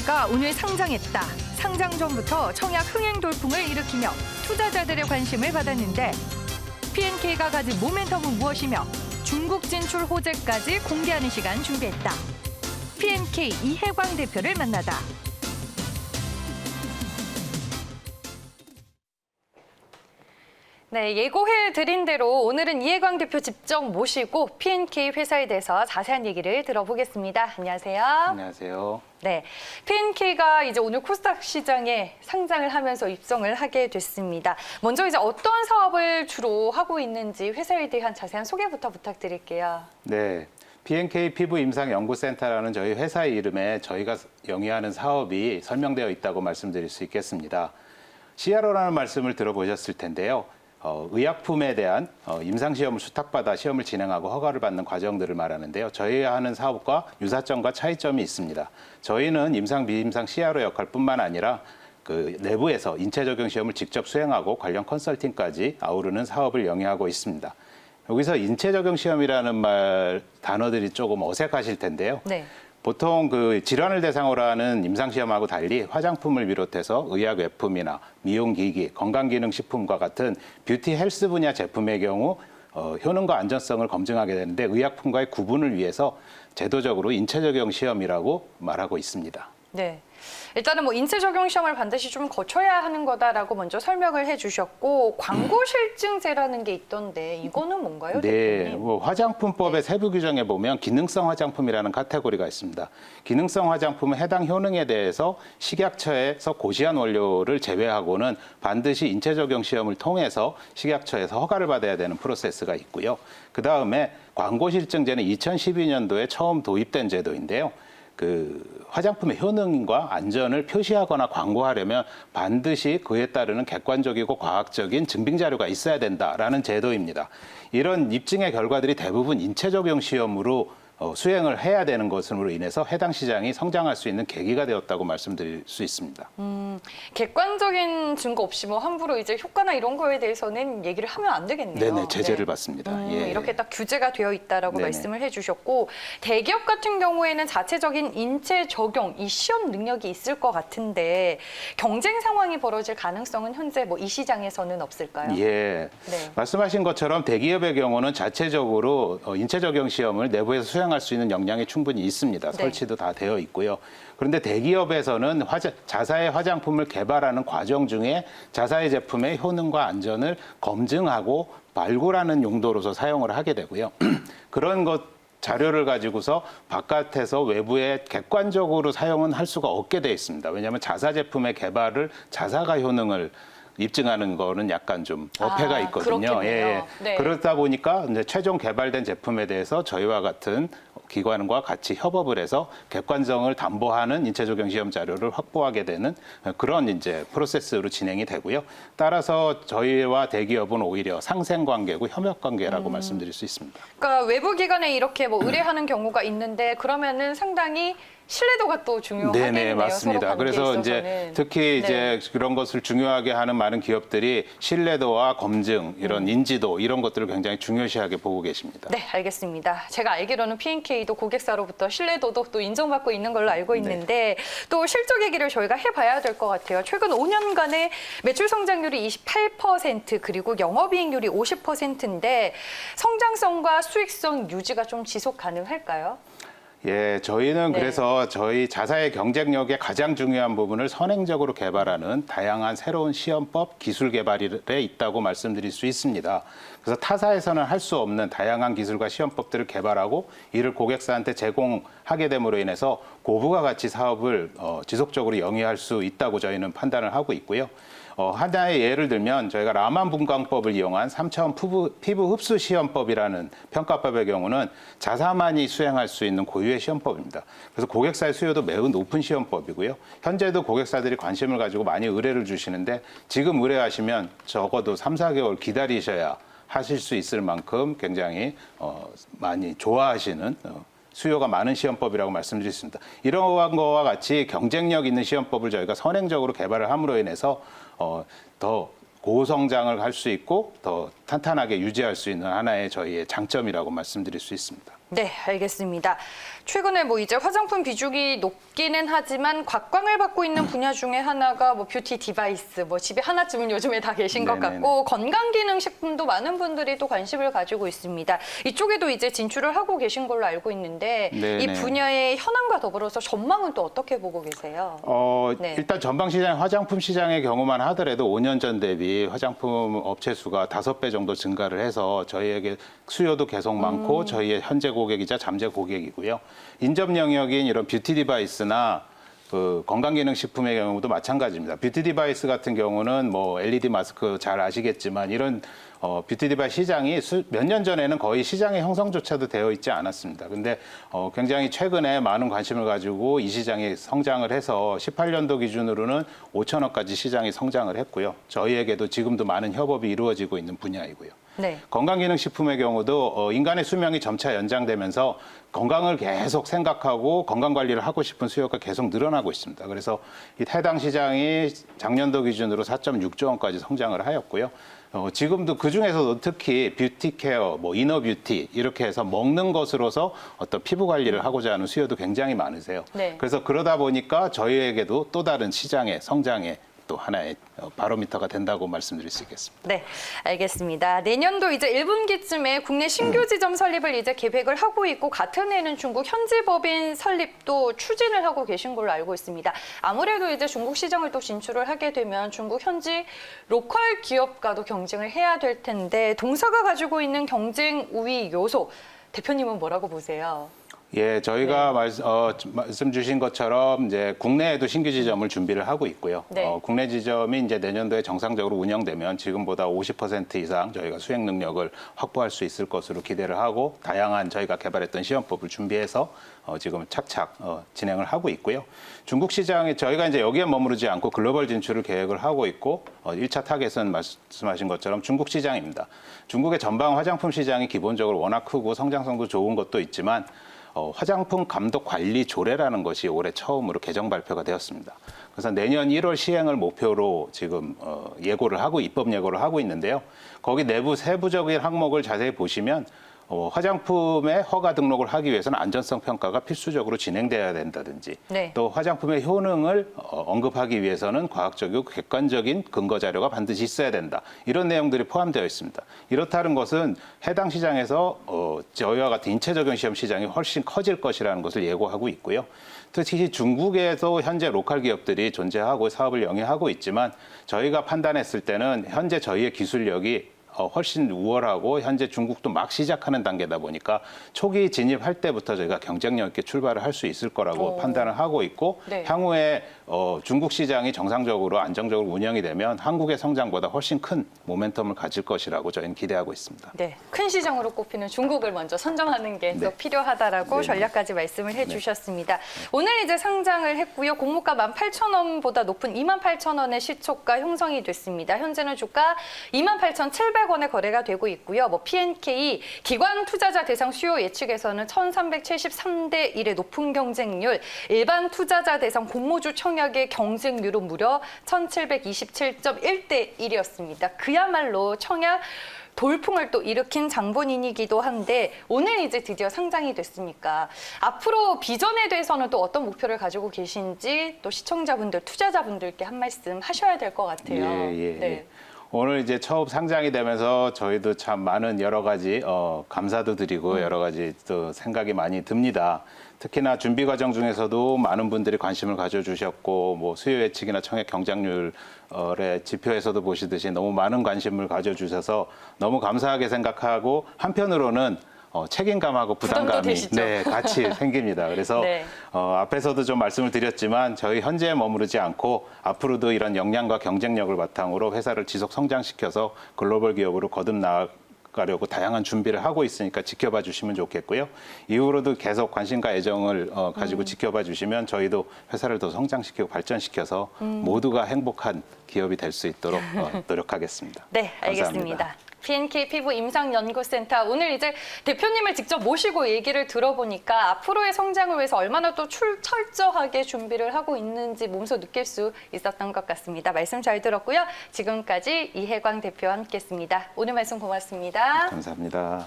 PNK가 오늘 상장했다. 상장 전부터 청약 흥행 돌풍을 일으키며 투자자들의 관심을 받았는데 PNK가 가진 모멘텀은 무엇이며 중국 진출 호재까지 공개하는 시간 준비했다. PNK 이해광 대표를 만나다. 네, 예고해드린 대로 오늘은 이해광 대표 직접 모시고 PNK 회사에 대해서 자세한 얘기를 들어보겠습니다. 안녕하세요. 안녕하세요. 네, PNK가 이제 오늘 코스닥 시장에 상장을 하면서 입성을 하게 됐습니다. 먼저 이제 어떤 사업을 주로 하고 있는지 회사에 대한 자세한 소개부터 부탁드릴게요. 네, PNK 피부 임상 연구센터라는 저희 회사의 이름에 저희가 영위하는 사업이 설명되어 있다고 말씀드릴 수 있겠습니다. CRO라는 말씀을 들어보셨을 텐데요. 의약품에 대한 임상시험을 수탁받아 시험을 진행하고 허가를 받는 과정들을 말하는데요. 저희가 하는 사업과 유사점과 차이점이 있습니다. 저희는 임상, 비임상 CRO 역할뿐만 아니라 그 내부에서 인체 적용 시험을 직접 수행하고 관련 컨설팅까지 아우르는 사업을 영위하고 있습니다. 여기서 인체 적용 시험이라는 단어들이 조금 어색하실 텐데요. 네. 보통 그 질환을 대상으로 하는 임상시험하고 달리 화장품을 비롯해서 의약외품이나 미용기기, 건강기능식품과 같은 뷰티 헬스 분야 제품의 경우 효능과 안전성을 검증하게 되는데 의약품과의 구분을 위해서 제도적으로 인체 적용 시험이라고 말하고 있습니다. 네. 일단은 뭐 인체 적용 시험을 반드시 좀 거쳐야 하는 거다라고 먼저 설명을 해주셨고 광고 실증제라는 게 있던데 이거는 뭔가요? 네, 대표님? 뭐 화장품법의 세부 규정에 보면 기능성 화장품이라는 카테고리가 있습니다. 기능성 화장품은 해당 효능에 대해서 식약처에서 고시한 원료를 제외하고는 반드시 인체 적용 시험을 통해서 식약처에서 허가를 받아야 되는 프로세스가 있고요. 그 다음에 광고 실증제는 2012년도에 처음 도입된 제도인데요. 그 화장품의 효능과 안전을 표시하거나 광고하려면 반드시 그에 따르는 객관적이고 과학적인 증빙 자료가 있어야 된다라는 제도입니다. 이런 입증의 결과들이 대부분 인체 적용 시험으로 수행을 해야 되는 것으로 인해서 해당 시장이 성장할 수 있는 계기가 되었다고 말씀드릴 수 있습니다. 객관적인 증거 없이 뭐 함부로 이제 효과나 이런 거에 대해서는 얘기를 하면 안 되겠네요. 네네, 제재를 받습니다. 예. 이렇게 딱 규제가 되어 있다라고 네네. 말씀을 해주셨고 대기업 같은 경우에는 자체적인 인체 적용, 이 시험 능력이 있을 것 같은데 경쟁 상황이 벌어질 가능성은 현재 뭐 이 시장에서는 없을까요? 예, 네. 말씀하신 것처럼 대기업의 경우는 자체적으로 인체 적용 시험을 내부에서 수행할 수 있는 역량이 충분히 있습니다. 네. 설치도 다 되어 있고요. 그런데 대기업에서는 자사의 화장품을 개발하는 과정 중에 자사의 제품의 효능과 안전을 검증하고 발굴하는 용도로서 사용을 하게 되고요. 그런 것 자료를 가지고서 바깥에서 외부에 객관적으로 사용은 할 수가 없게 되어 있습니다. 왜냐하면 자사 제품의 개발을 자사가 효능을 입증하는 거는 약간 좀 어폐가 있거든요. 그렇겠네요. 예. 네. 그러다 보니까 이제 최종 개발된 제품에 대해서 저희와 같은 기관과 같이 협업을 해서 객관성을 담보하는 인체 적용 시험 자료를 확보하게 되는 그런 이제 프로세스로 진행이 되고요. 따라서 저희와 대기업은 오히려 상생 관계고 협력 관계라고 말씀드릴 수 있습니다. 그러니까 외부 기관에 이렇게 뭐 의뢰하는 경우가 있는데 그러면은 상당히 신뢰도가 또 중요하겠네요. 네네, 맞습니다. 서로 관계에 그래서 이제 있어서는. 특히 이제 네. 그런 것을 중요하게 하는 많은 기업들이 신뢰도와 검증, 이런 인지도 이런 것들을 굉장히 중요시하게 보고 계십니다. 네, 알겠습니다. 제가 알기로는 PNK도 고객사로부터 신뢰도도 또 인정받고 있는 걸로 알고 있는데 또 실적 얘기를 저희가 해봐야 될 것 같아요. 최근 5년간의 매출 성장률이 28% 그리고 영업이익률이 50%인데 성장성과 수익성 유지가 좀 지속 가능할까요? 예, 저희는 네. 그래서 저희 자사의 경쟁력의 가장 중요한 부분을 선행적으로 개발하는 다양한 새로운 시험법, 기술 개발에 있다고 말씀드릴 수 있습니다. 그래서 타사에서는 할 수 없는 다양한 기술과 시험법들을 개발하고 이를 고객사한테 제공하게 됨으로 인해서 고부가 가치 사업을 지속적으로 영위할 수 있다고 저희는 판단을 하고 있고요. 하나의 예를 들면 저희가 라만 분광법을 이용한 3차원 피부 흡수 시험법이라는 평가법의 경우는 자사만이 수행할 수 있는 고유의 시험법입니다. 그래서 고객사의 수요도 매우 높은 시험법이고요. 현재도 고객사들이 관심을 가지고 많이 의뢰를 주시는데 지금 의뢰하시면 적어도 3, 4개월 기다리셔야 하실 수 있을 만큼 굉장히 많이 좋아하시는 수요가 많은 시험법이라고 말씀드렸습니다. 이러한 것과 같이 경쟁력 있는 시험법을 저희가 선행적으로 개발을 함으로 인해서 더 고성장을 할 수 있고 더 탄탄하게 유지할 수 있는 하나의 저희의 장점이라고 말씀드릴 수 있습니다. 네, 알겠습니다. 최근에 뭐 이제 화장품 비중이 높기는 하지만 곽광을 받고 있는 분야 중에 하나가 뭐 뷰티 디바이스, 뭐 집에 하나쯤은 요즘에 다 계신 것 네네네. 같고 건강기능식품도 많은 분들이 또 관심을 가지고 있습니다. 이쪽에도 이제 진출을 하고 계신 걸로 알고 있는데 이 네네. 분야의 현황과 더불어서 전망은 또 어떻게 보고 계세요? 네. 일단 전방 시장, 화장품 시장의 경우만 하더라도 5년 전 대비 화장품 업체 수가 5배 정도 증가를 해서 저희에게 수요도 계속 많고 저희의 현재 고객이자 잠재 고객이고요. 인접 영역인 이런 뷰티 디바이스나 그 건강기능식품의 경우도 마찬가지입니다. 뷰티 디바이스 같은 경우는 뭐 LED 마스크 잘 아시겠지만 이런 뷰티 디바이스 시장이 몇 년 전에는 거의 시장의 형성조차도 되어 있지 않았습니다. 근데 굉장히 최근에 많은 관심을 가지고 이 시장이 성장을 해서 18년도 기준으로는 5천억까지 시장이 성장을 했고요. 저희에게도 지금도 많은 협업이 이루어지고 있는 분야이고요. 네. 건강기능식품의 경우도 인간의 수명이 점차 연장되면서 건강을 계속 생각하고 건강관리를 하고 싶은 수요가 계속 늘어나고 있습니다. 그래서 이 해당 시장이 작년도 기준으로 4.6조 원까지 성장을 하였고요. 지금도 그중에서도 특히 뷰티 케어, 뭐 이너 뷰티 이렇게 해서 먹는 것으로서 어떤 피부 관리를 하고자 하는 수요도 굉장히 많으세요. 네. 그래서 그러다 보니까 저희에게도 또 다른 시장의 성장의 또 하나의 바로미터가 된다고 말씀드릴 수 있겠습니다. 네, 알겠습니다. 내년도 이제 1분기쯤에 국내 신규 지점 설립을 이제 계획을 하고 있고 같은 해는 중국 현지 법인 설립도 추진을 하고 계신 걸로 알고 있습니다. 아무래도 이제 중국 시장을 또 진출을 하게 되면 중국 현지 로컬 기업과도 경쟁을 해야 될 텐데 동사가 가지고 있는 경쟁 우위 요소 대표님은 뭐라고 보세요? 예, 저희가 말씀 주신 것처럼 이제 국내에도 신규 지점을 준비를 하고 있고요. 네. 국내 지점이 이제 내년도에 정상적으로 운영되면 지금보다 50% 이상 저희가 수행 능력을 확보할 수 있을 것으로 기대를 하고 다양한 저희가 개발했던 시험법을 준비해서 지금 착착 진행을 하고 있고요. 중국 시장에 저희가 이제 여기에 머무르지 않고 글로벌 진출을 계획을 하고 있고 1차 타겟은 말씀하신 것처럼 중국 시장입니다. 중국의 전방 화장품 시장이 기본적으로 워낙 크고 성장성도 좋은 것도 있지만 화장품 감독 관리 조례라는 것이 올해 처음으로 개정 발표가 되었습니다. 그래서 내년 1월 시행을 목표로 지금 예고를 하고 입법 예고를 하고 있는데요. 거기 내부 세부적인 항목을 자세히 보시면 화장품의 허가 등록을 하기 위해서는 안전성 평가가 필수적으로 진행돼야 된다든지 네. 또 화장품의 효능을 언급하기 위해서는 과학적이고 객관적인 근거 자료가 반드시 있어야 된다. 이런 내용들이 포함되어 있습니다. 이렇다는 것은 해당 시장에서 저희와 같은 인체 적용 시험 시장이 훨씬 커질 것이라는 것을 예고하고 있고요. 특히 중국에도 현재 로컬 기업들이 존재하고 사업을 영위하고 있지만 저희가 판단했을 때는 현재 저희의 기술력이 훨씬 우월하고 현재 중국도 막 시작하는 단계다 보니까 초기 진입할 때부터 저희가 경쟁력 있게 출발을 할 수 있을 거라고 판단을 하고 있고 네. 향후에 중국 시장이 정상적으로 안정적으로 운영이 되면 한국의 성장보다 훨씬 큰 모멘텀을 가질 것이라고 저희는 기대하고 있습니다. 네, 큰 시장으로 꼽히는 중국을 먼저 선정하는 게 또 필요하다라고 네. 전략까지 말씀을 해주셨습니다. 오늘 이제 상장을 했고요. 공모가 18,000원보다 높은 28,000원의 시초가 형성이 됐습니다. 현재는 주가 28,700원에 거래가 되고 있고요. 뭐 P&K 기관 투자자 대상 수요 예측에서는 1,373대 1의 높은 경쟁률, 일반 투자자 대상 공모주 청약의 경쟁률은 무려 1,727.1대 1이었습니다. 그야말로 청약 돌풍을 또 일으킨 장본인이기도 한데 오늘 이제 드디어 상장이 됐으니까 앞으로 비전에 대해서는 또 어떤 목표를 가지고 계신지 또 시청자분들, 투자자분들께 한 말씀 하셔야 될 것 같아요. 예. 오늘 이제 처음 상장이 되면서 저희도 참 많은 여러 가지 감사도 드리고 여러 가지 또 생각이 많이 듭니다. 특히나 준비 과정 중에서도 많은 분들이 관심을 가져주셨고 뭐 수요 예측이나 청약 경쟁률의 지표에서도 보시듯이 너무 많은 관심을 가져주셔서 너무 감사하게 생각하고 한편으로는 책임감하고 부담감이 같이 생깁니다. 그래서 네. 앞에서도 좀 말씀을 드렸지만 저희 현재에 머무르지 않고 앞으로도 이런 역량과 경쟁력을 바탕으로 회사를 지속 성장시켜서 글로벌 기업으로 거듭나가려고 다양한 준비를 하고 있으니까 지켜봐 주시면 좋겠고요. 이후로도 계속 관심과 애정을 가지고 지켜봐 주시면 저희도 회사를 더 성장시키고 발전시켜서 모두가 행복한 기업이 될 수 있도록 노력하겠습니다. 네, 알겠습니다. P&K 피부 임상연구센터 오늘 이제 대표님을 직접 모시고 얘기를 들어보니까 앞으로의 성장을 위해서 얼마나 또 철저하게 준비를 하고 있는지 몸소 느낄 수 있었던 것 같습니다. 말씀 잘 들었고요. 지금까지 이혜광 대표와 함께했습니다. 오늘 말씀 고맙습니다. 감사합니다.